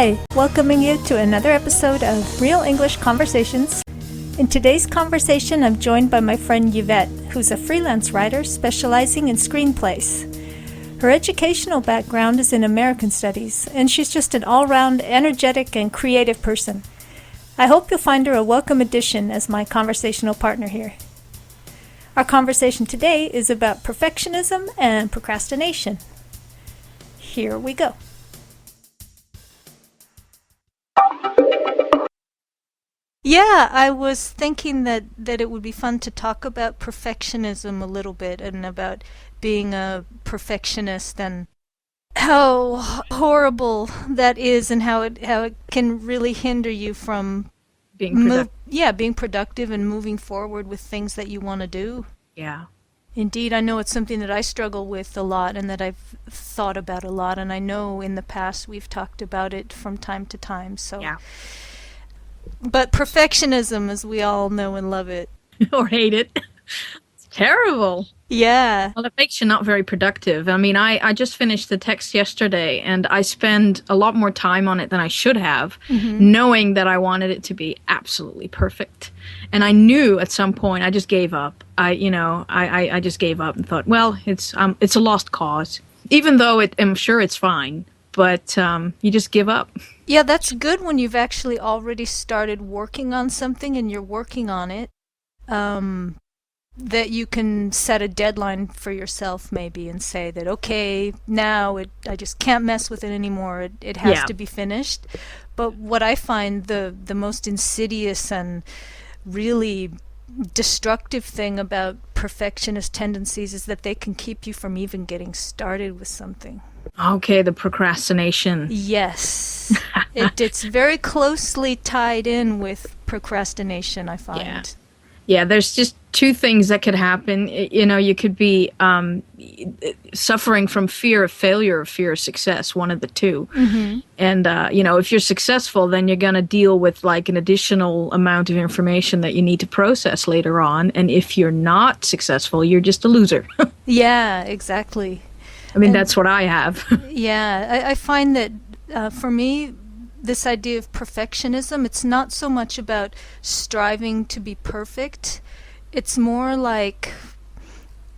Hi, welcoming you to another episode of Real English Conversations. In today's conversation, I'm joined by my friend Yvette, who's a freelance writer specializing in screenplays. Her educational background is in American studies, and she's just an all-round energetic and creative person. I hope you'll find her a welcome addition as my conversational partner here. Our conversation today is about perfectionism and procrastination. Here we go. Yeah, I was thinking that it would be fun to talk about perfectionism a little bit and about being a perfectionist and how horrible that is and how it can really hinder you from being productive. Being productive and moving forward with things that you want to do. Yeah. Indeed, I know it's something that I struggle with a lot and that I've thought about a lot, and I know in the past we've talked about it from time to time. So, yeah. But perfectionism, as we all know and love it. Or hate it. It's terrible. Yeah. Well, it makes you not very productive. I mean, I just finished the text yesterday, and I spend a lot more time on it than I should have, knowing that I wanted it to be absolutely perfect. And I knew at some point I just gave up. I just gave up and thought, well, it's a lost cause. Even though I'm sure it's fine, but you just give up. Yeah, that's good when you've actually already started working on something and you're working on it. That you can set a deadline for yourself maybe and say that, okay, now I just can't mess with it anymore. It has to be finished. But what I find the most insidious and really destructive thing about perfectionist tendencies is that they can keep you from even getting started with something. Okay, the procrastination. Yes. It's very closely tied in with procrastination, I find. Yeah, there's just two things that could happen. You could be suffering from fear of failure or fear of success, one of the two. Mm-hmm. And, if you're successful, then you're going to deal with like an additional amount of information that you need to process later on. And if you're not successful, you're just a loser. Yeah, exactly. I mean, that's what I have. Yeah, I find that for me, this idea of perfectionism, it's not so much about striving to be perfect. It's more like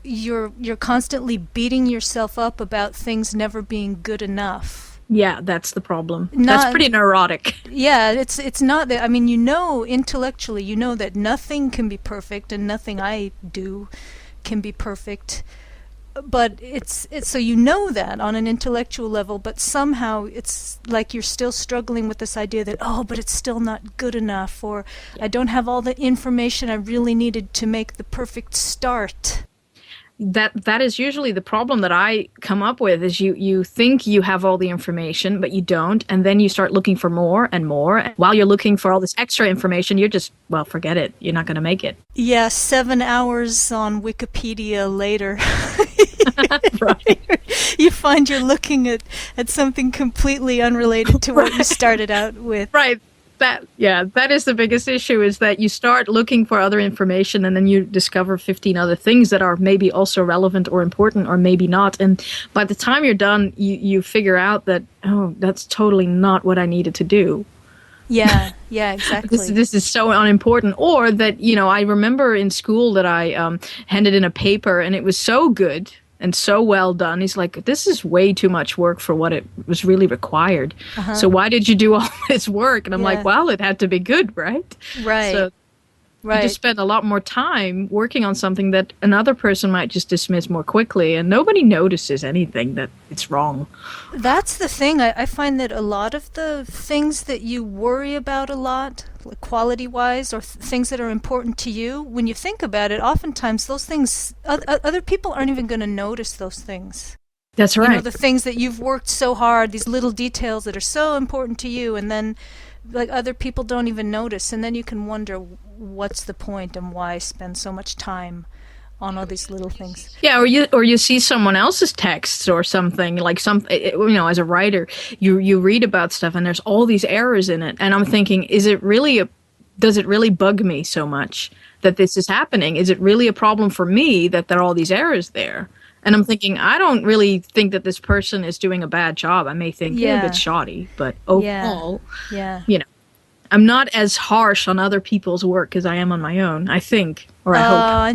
you're constantly beating yourself up about things never being good enough. Yeah, that's the problem. That's pretty neurotic. Yeah, it's not that. I mean, intellectually, that nothing can be perfect and nothing I do can be perfect. But it's so that on an intellectual level, but somehow it's like you're still struggling with this idea that, but it's still not good enough, or I don't have all the information I really needed to make the perfect start. That is usually the problem that I come up with, is you think you have all the information, but you don't, and then you start looking for more and more. And while you're looking for all this extra information, you're just, forget it. You're not going to make it. Yeah, 7 hours on Wikipedia later. Right. You find you're looking at something completely unrelated to what you started out with. Right. That is the biggest issue, is that you start looking for other information and then you discover 15 other things that are maybe also relevant or important or maybe not. And by the time you're done, you figure out that, that's totally not what I needed to do. Yeah, exactly. This is so unimportant. Or that, I remember in school that I handed in a paper and it was so good and so well done. He's like, this is way too much work for what it was really required. Uh-huh. So why did you do all this work? And I'm like, well, it had to be good, right? Right. So you just spend a lot more time working on something that another person might just dismiss more quickly, and nobody notices anything that it's wrong. That's the thing. I find that a lot of the things that you worry about a lot, like quality-wise, or things that are important to you, when you think about it, oftentimes those things, other people aren't even going to notice those things. That's right. The things that you've worked so hard, these little details that are so important to you, and then like other people don't even notice, and then you can wonder what's the point and why spend so much time on all these little things. Yeah, or you see someone else's texts or something, like as a writer, you read about stuff and there's all these errors in it, and I'm thinking, does it really bug me so much that this is happening? Is it really a problem for me that there are all these errors there? And I'm thinking, I don't really think that this person is doing a bad job. I may think they're a Yeah. bit shoddy, but overall, Yeah. you know, I'm not as harsh on other people's work as I am on my own, I think, or I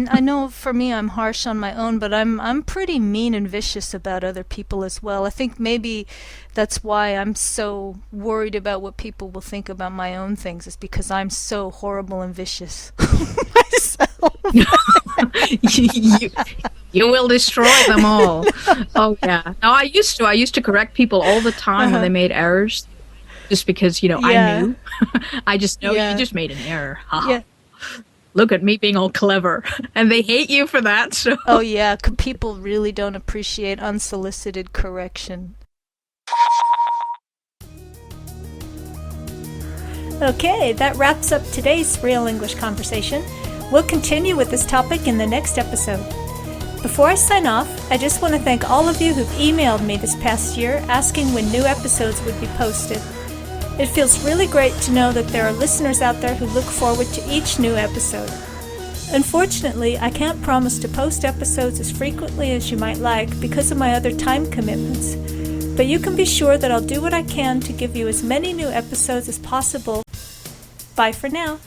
hope. I know for me I'm harsh on my own, but I'm pretty mean and vicious about other people as well. I think maybe that's why I'm so worried about what people will think about my own things, is because I'm so horrible and vicious myself. you, you will destroy them all. Oh yeah. No, I used to correct people all the time when they made errors, just because Yeah. I knew. I just know Yeah. you just made an error. Yeah. Look at me being all clever, and they hate you for that. So Oh yeah, people really don't appreciate unsolicited correction. Okay, that wraps up today's Real English Conversation. We'll continue with this topic in the next episode. Before I sign off, I just want to thank all of you who've emailed me this past year asking when new episodes would be posted. It feels really great to know that there are listeners out there who look forward to each new episode. Unfortunately, I can't promise to post episodes as frequently as you might like because of my other time commitments, but you can be sure that I'll do what I can to give you as many new episodes as possible. Bye for now.